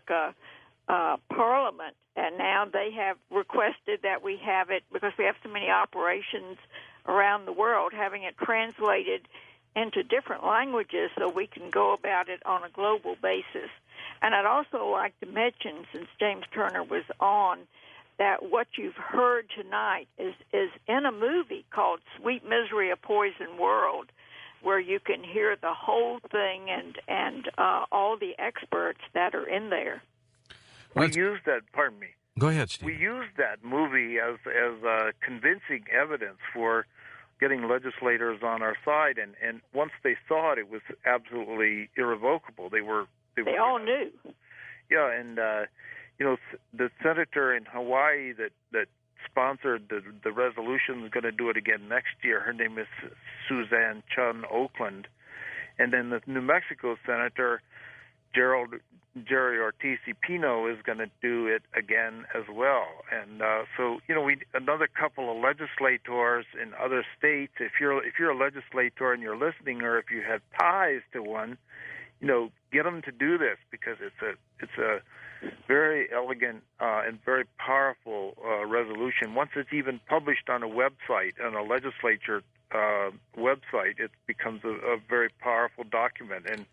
America Parliament, and now they have requested that we have it, because we have so many operations around the world, having it translated into different languages so we can go about it on a global basis. And I'd also like to mention, since James Turner was on, that what you've heard tonight is in a movie called Sweet Misery, A Poison World, where you can hear the whole thing and all the experts that are in there. We used that, pardon me. Go ahead, Steve. We used that movie as convincing evidence for getting legislators on our side, and once they saw it, it was absolutely irrevocable. They all knew. Yeah, and the senator in Hawaii that sponsored the resolution is going to do it again next year. Her name is Suzanne Chun Oakland, and then the New Mexico senator Jerry Ortiz y Pino is going to do it again as well. And so another couple of legislators in other states. If you're a legislator and you're listening, or if you have ties to one, get them to do this, because it's a very elegant and very powerful resolution. Once it's even published on a website, on a legislature website, it becomes a very powerful document. And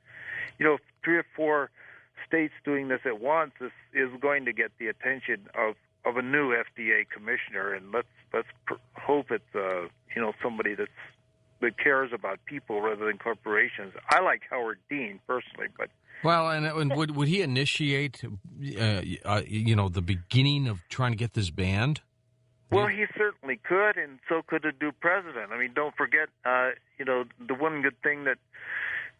3 or 4 states doing this at once is going to get the attention of a new FDA commissioner, and let's hope it's somebody that cares about people rather than corporations. I like Howard Dean personally, but and would he initiate the beginning of trying to get this banned? Well, he certainly could, and so could a new president. I mean, don't forget, the one good thing that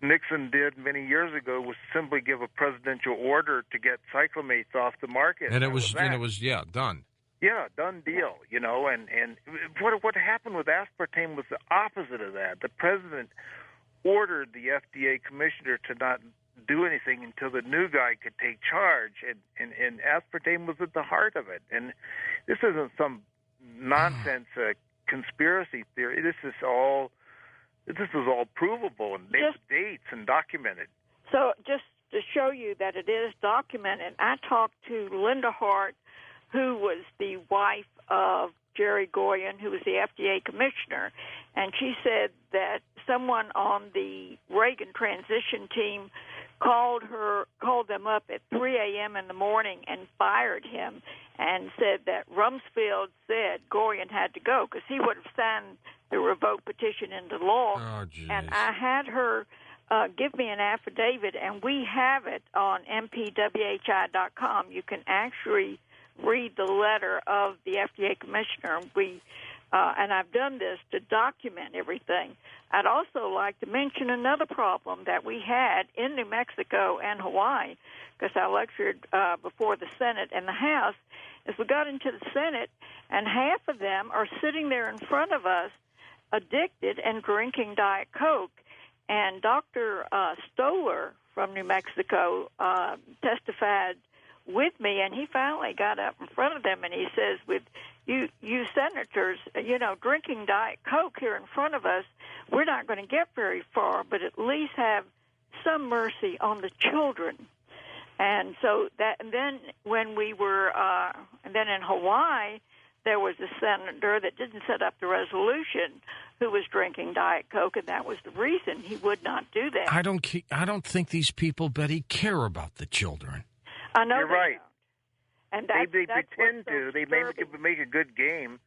Nixon did many years ago was simply give a presidential order to get cyclamates off the market. And it was done. Yeah, done deal, and what happened with aspartame was the opposite of that. The president ordered the FDA commissioner to not do anything until the new guy could take charge, and aspartame was at the heart of it. And this isn't some nonsense conspiracy theory. This is all provable and dates and documented. So just to show you that it is documented, I talked to Linda Hart, who was the wife of Jerry Goyen, who was the FDA commissioner, and she said that someone on the Reagan transition team called them up at 3 a.m. in the morning and fired him, and said that Rumsfeld said Goyen had to go because he would have signed the revoke petition into law. Oh, and I had her give me an affidavit, and we have it on mpwhi.com. You can actually read the letter of the FDA commissioner. And I've done this to document everything. I'd also like to mention another problem that we had in New Mexico and Hawaii, because I lectured before the Senate and the House, is we got into the Senate, and half of them are sitting there in front of us addicted and drinking Diet Coke. And Dr. Stoller from New Mexico testified with me, and he finally got up in front of them, and he says, with you senators, drinking Diet Coke here in front of us, we're not going to get very far, but at least have some mercy on the children. And so and then when we were, and then in Hawaii, there was a senator that didn't set up the resolution who was drinking Diet Coke, and that was the reason he would not do that. I don't think these people, Betty, care about the children. I know you're right. Don't. And they pretend to. They make a good game.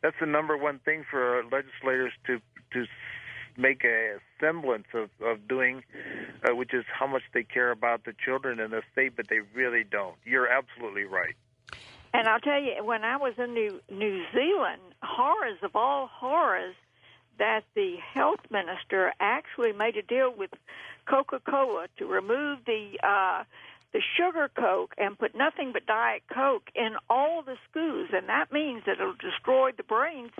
That's the number one thing for legislators to make a semblance of doing, which is how much they care about the children in the state, but they really don't. You're absolutely right. And I'll tell you, when I was in New Zealand, horrors of all horrors, that the health minister actually made a deal with Coca-Cola to remove the sugar Coke and put nothing but Diet Coke in all the schools, and that means that it'll destroy the brains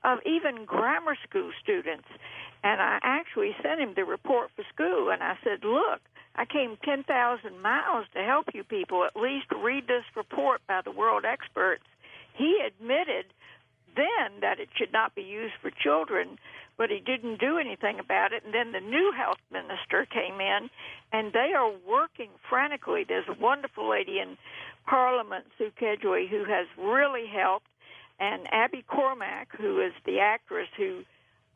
of even grammar school students. And I actually sent him the report for school, and I said, look, I came 10,000 miles to help you people. At least read this report by the world experts. He admitted then that it should not be used for children, but he didn't do anything about it. And then the new health minister came in, and they are working frantically. There's a wonderful lady in Parliament, Sue Kedjoy, who has really helped, and Abby Cormack, who is the actress who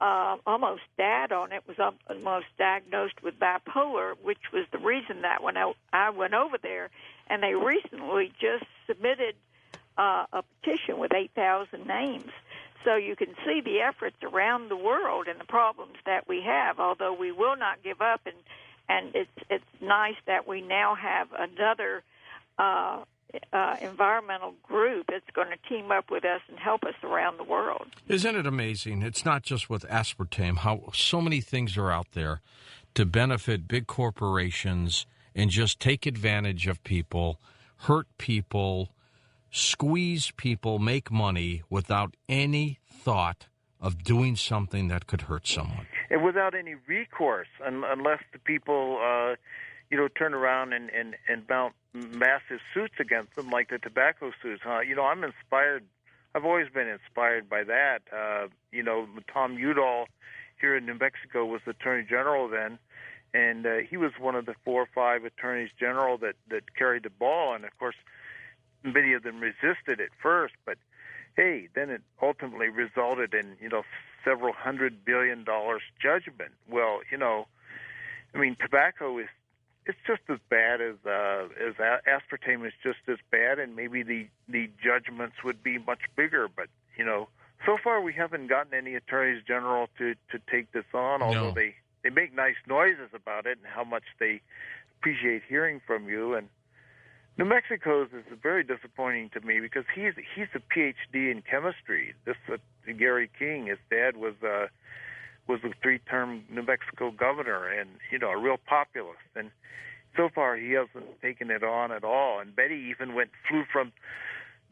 almost died on it, was almost diagnosed with bipolar, which was the reason that when I went over there, and they recently just submitted a petition with 8,000 names. So you can see the efforts around the world and the problems that we have, although we will not give up, and it's nice that we now have another environmental group that's going to team up with us and help us around the world. Isn't it amazing? It's not just with aspartame, how so many things are out there to benefit big corporations and just take advantage of people, hurt people, squeeze people, make money without any thought of doing something that could hurt someone. And without any recourse, unless the people, turn around and mount massive suits against them, like the tobacco suits. I'm inspired. I've always been inspired by that. Tom Udall here in New Mexico was the Attorney General then, and he was one of the 4 or 5 attorneys general that carried the ball. And, of course, many of them resisted at first, but hey, then it ultimately resulted in, several $100 billion judgment. Well, tobacco it's just as bad as aspartame is just as bad, and maybe the judgments would be much bigger. But, so far we haven't gotten any attorneys general to take this on, although they make nice noises about it and how much they appreciate hearing from you. And New Mexico's is very disappointing to me because he's a PhD in chemistry. This Gary King, his dad was a 3-term New Mexico governor and a real populist. And so far he hasn't taken it on at all. And Betty even flew from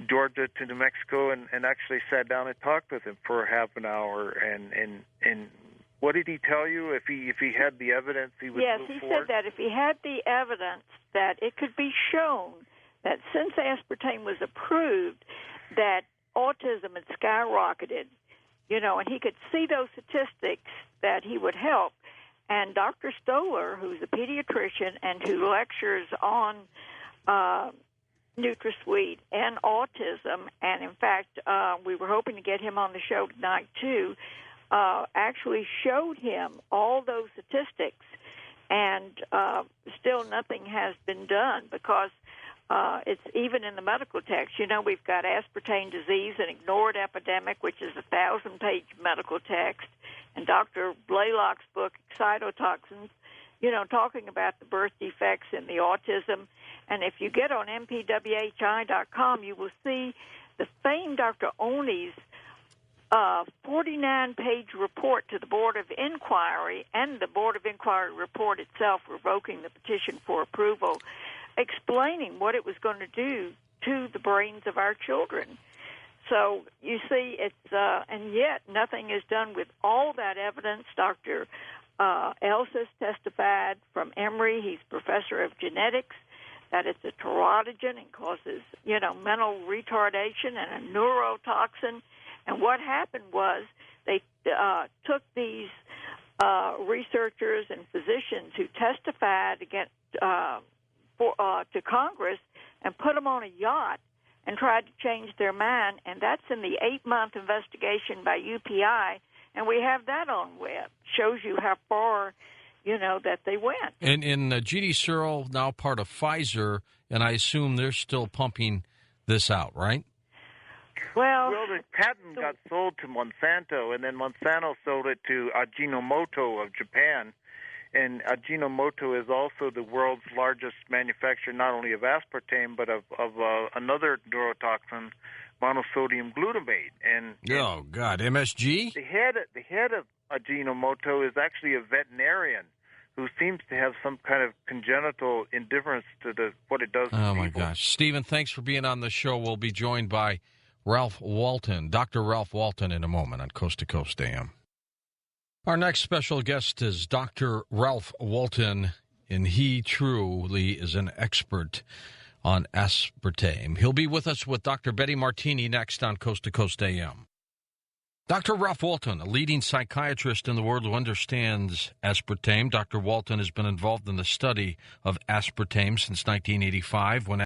Georgia to New Mexico and actually sat down and talked with him for half an hour. And what did he tell you? If he had the evidence, he would move forward? Yes, he said that if he had the evidence that it could be shown that since aspartame was approved, that autism had skyrocketed, and he could see those statistics, that he would help. And Dr. Stoller, who's a pediatrician and who lectures on NutraSweet and autism, and in fact, we were hoping to get him on the show tonight too, actually showed him all those statistics, and still nothing has been done because it's even in the medical text. We've got aspartame disease, an ignored epidemic, which is a 1,000-page medical text, and Dr. Blaylock's book, Excitotoxins, talking about the birth defects and the autism. And if you get on mpwhi.com, you will see the famed Dr. Oni's 49-page report to the Board of Inquiry, and the Board of Inquiry report itself revoking the petition for approval, explaining what it was going to do to the brains of our children. So you see, and yet nothing is done with all that evidence. Dr. Elsis testified from Emory. He's professor of genetics, that it's a teratogen and causes, mental retardation and a neurotoxin. And what happened was they took these researchers and physicians who testified against to Congress and put them on a yacht and tried to change their mind. And that's in the 8-month investigation by UPI, and we have that on web. Shows you how far, that they went. And in G.D. Searle, now part of Pfizer, and I assume they're still pumping this out, right? Well, the patent got sold to Monsanto, and then Monsanto sold it to Ajinomoto of Japan. And Ajinomoto is also the world's largest manufacturer, not only of aspartame, but of another neurotoxin, monosodium glutamate. And oh God, MSG. The head of Ajinomoto is actually a veterinarian who seems to have some kind of congenital indifference to what it does to people. Oh my gosh, Stephen, thanks for being on the show. We'll be joined by Ralph Walton, Dr. Ralph Walton, in a moment on Coast to Coast AM. Our next special guest is Dr. Ralph Walton, and he truly is an expert on aspartame. He'll be with us with Dr. Betty Martini next on Coast to Coast AM. Dr. Ralph Walton, a leading psychiatrist in the world who understands aspartame. Dr. Walton has been involved in the study of aspartame since 1985 when